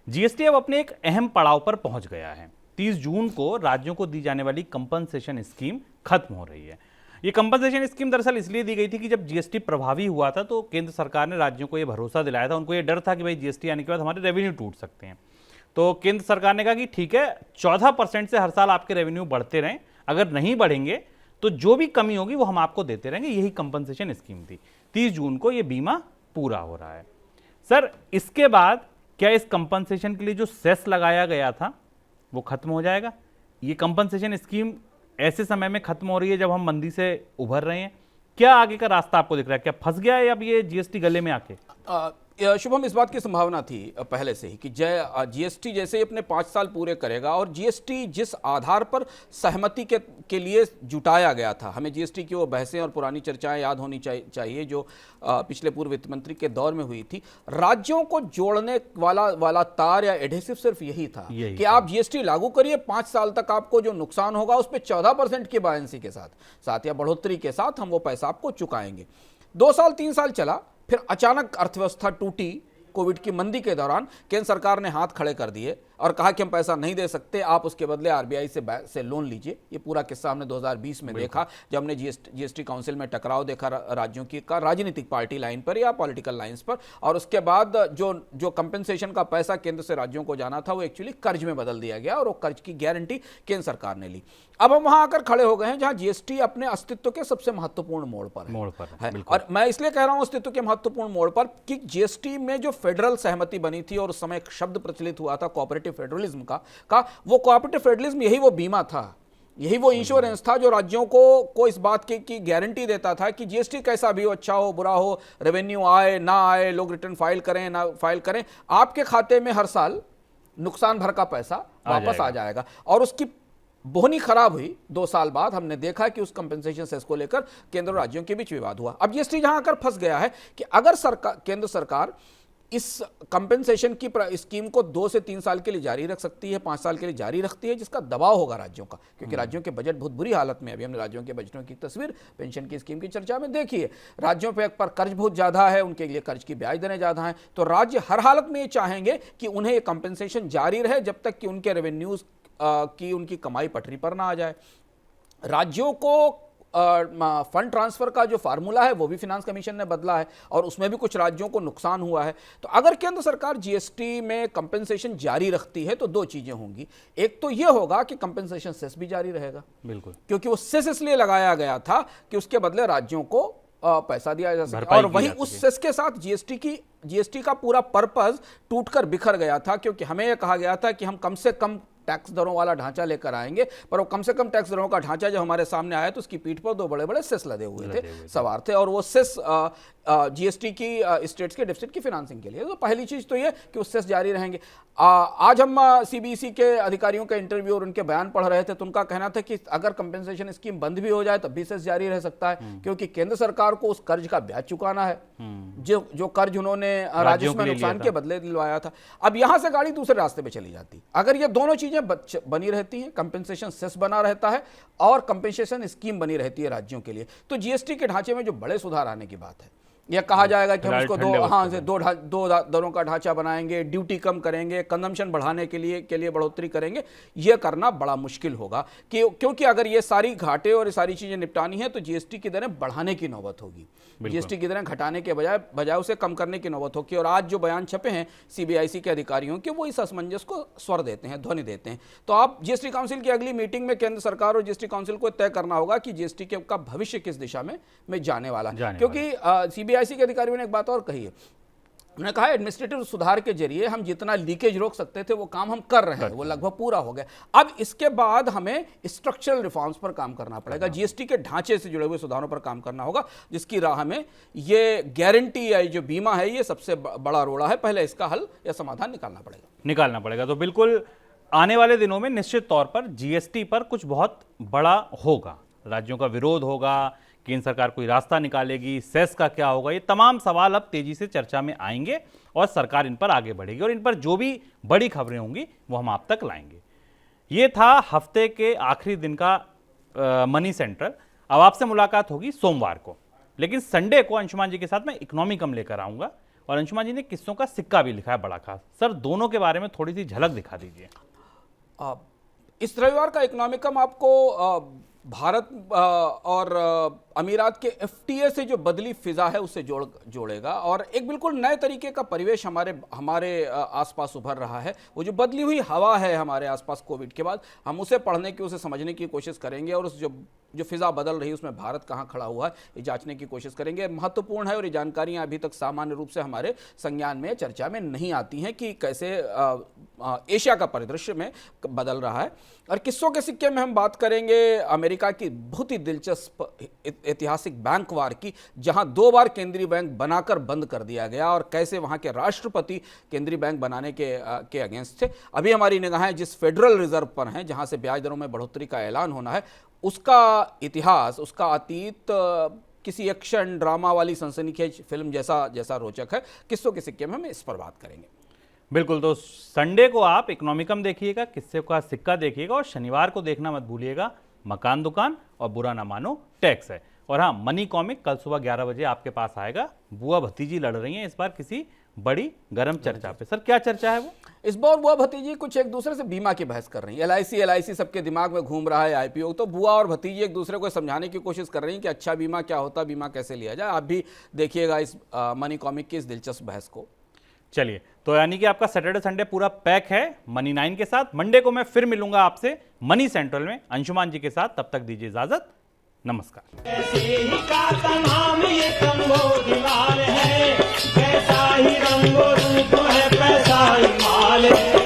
जीएसटी अब अपने एक अहम पड़ाव पर पहुंच गया है। 30 जून को राज्यों को दी जाने वाली कंपनसेशन स्कीम खत्म हो रही है। ये कंपनसेशन स्कीम दरअसल इसलिए दी गई थी कि जब जीएसटी प्रभावी हुआ था तो केंद्र सरकार ने राज्यों को यह भरोसा दिलाया था, उनको ये डर था कि भाई जीएसटी आने के बाद हमारे रेवेन्यू टूट सकते हैं। तो केंद्र सरकार ने कहा कि ठीक है 14% से हर साल आपके रेवेन्यू बढ़ते रहें, अगर नहीं बढ़ेंगे तो जो भी कमी होगी वो हम आपको देते रहेंगे। यही कंपनसेशन स्कीम थी। 30 जून को ये बीमा पूरा हो रहा है। सर, इसके बाद क्या इस कंपनसेशन के लिए जो सेस लगाया गया था वो खत्म हो जाएगा? ये कंपनसेशन स्कीम ऐसे समय में खत्म हो रही है जब हम मंदी से उभर रहे हैं। क्या आगे का रास्ता आपको दिख रहा है? क्या फंस गया है अब ये जीएसटी गले में आके? शुभम, इस बात की संभावना थी पहले से ही कि जीएसटी जैसे ही अपने 5 साल पूरे करेगा और जीएसटी जिस आधार पर सहमति के लिए जुटाया गया था, हमें जीएसटी की वो बहसें और पुरानी चर्चाएं याद होनी चाहिए जो पिछले पूर्व वित्त मंत्री के दौर में हुई थी। राज्यों को जोड़ने वाला तार या एडहेसिव सिर्फ यही था कि आप जीएसटी लागू करिए, 5 साल तक आपको जो नुकसान होगा उस पर 14% की बायंसी के साथ या बढ़ोतरी के साथ हम वो पैसा आपको चुकाएंगे। 2 साल 3 साल चला, फिर अचानक अर्थव्यवस्था टूटी। कोविड की मंदी के दौरान केंद्र सरकार ने हाथ खड़े कर दिए और कहा कि हम पैसा नहीं दे सकते, आप उसके बदले आरबीआई से लोन लीजिए। ये पूरा किस्सा हमने 2020 में देखा जब हमने जीएसटी काउंसिल में टकराव देखा राज्यों की का राजनीतिक पार्टी लाइन पर या पॉलिटिकल लाइंस पर। और उसके बाद जो कंपेंसेशन का पैसा केंद्र से राज्यों को जाना था वो एक्चुअली कर्ज में बदल दिया गया और वो कर्ज की गारंटी केंद्र सरकार ने ली। अब हम वहां आकर खड़े हो गए हैं जहां जीएसटी अपने अस्तित्व के सबसे महत्वपूर्ण मोड़ पर है। और मैं इसलिए कह रहा हूं अस्तित्व के महत्वपूर्ण मोड़ पर कि जीएसटी में जो फेडरल सहमति बनी थी और उस समय एक शब्द प्रचलित हुआ था कोऑपरेटिव फेडरलिज्म का वो कोऑपरेटिव फेडरलिज्म यही वो बीमा था, यही वो इंश्योरेंस था जो राज्यों को इस बात की गारंटी देता था कि जीएसटी कैसा भी हो, अच्छा हो बुरा हो, रेवेन्यू आए ना आए, लोग रिटर्न फाइल करें ना फाइल करें, आपके खाते में हर साल नुकसान भर का पैसा वापस आ जाएगा। और उसकी बोहनी खराब हुई 2 साल बाद हमने देखा कि उस कंपेंसेशन सेस को लेकर केंद्र और राज्यों के बीच विवाद हुआ। अब जीएसटी जहां आकर फंस गया है कि अगर केंद्र सरकार इस कंपेंसेशन की स्कीम को 2 से 3 साल के लिए जारी रख सकती है, 5 साल के लिए जारी रखती है, जिसका दबाव होगा राज्यों का, क्योंकि राज्यों के बजट बहुत बुरी हालत में। अभी हमने राज्यों के बजटों की तस्वीर पेंशन की स्कीम की चर्चा में देखी है। राज्यों पर कर्ज बहुत ज्यादा है, उनके लिए कर्ज की ब्याज दरें ज्यादा हैं, तो राज्य हर हालत में ये चाहेंगे कि उन्हें ये कंपेंसेशन जारी रहे जब तक कि उनके रेवेन्यूज की उनकी कमाई पटरी पर ना आ जाए। राज्यों को फंड ट्रांसफर का जो फार्मूला है वो भी फिनांस कमीशन ने बदला है और उसमें भी कुछ राज्यों को नुकसान हुआ है। तो अगर केंद्र सरकार जीएसटी में कंपेंसेशन जारी रखती है तो 2 चीजें होंगी। एक तो यह होगा कि कंपेंसेशन सेस भी जारी रहेगा, बिल्कुल, क्योंकि वो सेस इसलिए लगाया गया था कि उसके बदले राज्यों को पैसा दिया जा सके। और वहीं उस सेस के साथ जीएसटी का पूरा पर्पस टूटकर बिखर गया था, क्योंकि हमें यह कहा गया था कि हम कम से कम टैक्स दरों वाला ढांचा लेकर आएंगे, पर वो कम से कम टैक्स दरों का ढांचा जब हमारे सामने आया तो उसकी पीठ पर 2 बड़े-बड़े सेस लदे हुए थे, सवार थे, और वो सेस जीएसटी की स्टेट्स के डेफिसिट की फाइनेंसिंग के लिए। तो पहली चीज तो ये कि वो सेस जारी रहेंगे। आज हम सीबीएसई के अधिकारियों का इंटरव्यू और उनके बयान पढ़ रहे थे तो उनका कहना था कि अगर कंपेंसेशन स्कीम बंद भी हो जाए तब भी सेस जारी रह सकता है, क्योंकि केंद्र सरकार को उस कर्ज का ब्याज चुकाना है जो कर्ज उन्होंने राजस्व में नुकसान के बदले दिलवाया था। अब यहां से गाड़ी दूसरे रास्ते पे चली जाती। अगर ये दोनों चीजें बनी रहती हैं, कंपेंसेशन सेस बना रहता है और कंपेंसेशन स्कीम बनी रहती है राज्यों के लिए, तो जीएसटी के ढांचे में जो बड़े सुधार आने की बात है, यह कहा जाएगा कि हम उसको दो दरों का ढांचा बनाएंगे, ड्यूटी कम करेंगे, कंजम्पशन बढ़ाने के लिए बढ़ोतरी करेंगे। यह करना बड़ा मुश्किल होगा क्योंकि अगर ये सारी घाटे और ये सारी चीजें निपटानी है तो जीएसटी की दरें बढ़ाने की नौबत होगी, जीएसटी की दरें घटाने के बजाय उसे कम करने की नौबत होगी। और आज जो बयान छपे हैं सीबीआईसी के अधिकारियों के, वो इस असमंजस को स्वर देते हैं, ध्वनि देते हैं। तो आप जीएसटी काउंसिल की अगली मीटिंग में केंद्र सरकार और जीएसटी काउंसिल को तय करना होगा कि जीएसटी का भविष्य किस दिशा में जाने वाला है, क्योंकि सीबीआईसी के अधिकारियों ने एक बात और कही है। उन्होंने कहा एडमिनिस्ट्रेटिव सुधार के जरिए हम जितना लीकेज रोक सकते थे वो काम हम कर रहे हैं, वो लगभग पूरा हो गया। अब इसके बाद हमें स्ट्रक्चरल रिफॉर्म्स पर काम करना पड़ेगा, जीएसटी के ढांचे से जुड़े हुए सुधारों पर काम करना होगा, जिसकी राह में ये गारंटी या जो बीमा है ये सबसे बड़ा रोड़ा है। पहले इसका हल या समाधान निकालना पड़ेगा। तो बिल्कुल आने वाले दिनों में निश्चित तौर पर जीएसटी पर कुछ बहुत बड़ा होगा, राज्यों का विरोध होगा, केंद्र सरकार कोई रास्ता निकालेगी, सेस का क्या होगा, ये तमाम सवाल अब तेजी से चर्चा में आएंगे और सरकार इन पर आगे बढ़ेगी और इन पर जो भी बड़ी खबरें होंगी वो हम आप तक लाएंगे। ये था हफ्ते के आखिरी दिन का मनी सेंट्रल। अब आपसे मुलाकात होगी सोमवार को, लेकिन संडे को अंशुमान जी के साथ मैं इकोनॉमिकम लेकर आऊंगा और अंशुमान जी ने किस्सों का सिक्का भी लिखा है बड़ा खास। सर, दोनों के बारे में थोड़ी सी झलक दिखा दीजिए। इस रविवार का इकोनॉमिकम आपको भारत और अमीरात के एफटीए से जो बदली फिजा है उससे जोड़ेगा और एक बिल्कुल नए तरीके का परिवेश हमारे आसपास उभर रहा है। वो जो बदली हुई हवा है हमारे आसपास कोविड के बाद, हम उसे पढ़ने की, उसे समझने की कोशिश करेंगे और उस जो फिजा बदल रही है उसमें भारत कहाँ खड़ा हुआ है ये जांचने की कोशिश करेंगे। महत्वपूर्ण है और ये जानकारियाँ अभी तक सामान्य रूप से हमारे संज्ञान में, चर्चा में नहीं आती हैं कि कैसे एशिया का परिदृश्य में बदल रहा है। और किस्सों के सिक्के में हम बात करेंगे अमेरिका की बहुत ही दिलचस्प ऐतिहासिक बैंक वार की, जहां 2 बार केंद्रीय बैंक बनाकर बंद कर दिया गया और कैसे वहां के राष्ट्रपति केंद्रीय बैंक बनाने के अगेंस्ट थे। अभी हमारी निगाहें जिस फेडरल रिजर्व पर हैं, जहां से ब्याज दरों में बढ़ोतरी का ऐलान होना है, उसका इतिहास, उसका अतीत किसी एक्शन ड्रामा वाली सनसनीखेज फिल्म जैसा रोचक है। किस्सों के सिक्के में हम इस पर बात करेंगे। बिल्कुल, तो संडे को आप इकोनॉमिकम देखिएगा, किस्से का सिक्का देखिएगा और शनिवार को देखना मत भूलिएगा मकान दुकान और बुरा ना मानो टैक्स है। और हाँ, मनी कॉमिक कल सुबह 11 बजे आपके पास आएगा। बुआ भतीजी लड़ रही हैं इस बार किसी बड़ी गर्म चर्चा पे। सर, क्या चर्चा है वो? इस बार बुआ भतीजी कुछ एक दूसरे से बीमा की बहस कर रही है। एलआईसी सबके दिमाग में घूम रहा है, आईपीओ। तो बुआ और भतीजी एक दूसरे को समझाने की कोशिश कर रही हैं कि अच्छा बीमा क्या होता है, बीमा कैसे लिया जाए। आप भी देखिएगा इस मनी कॉमिक की इस दिलचस्प बहस को। चलिए, तो यानी कि आपका सैटरडे संडे पूरा पैक है मनी 9 के साथ। मंडे को मैं फिर मिलूंगा आपसे मनी सेंट्रल में अंशुमान जी के साथ। तब तक दीजिए इजाजत, नमस्कार। ऐसे ही का तमाम ये कमोदिवार है, कैसा ही रंगो रूप है, पैसा ही माल है।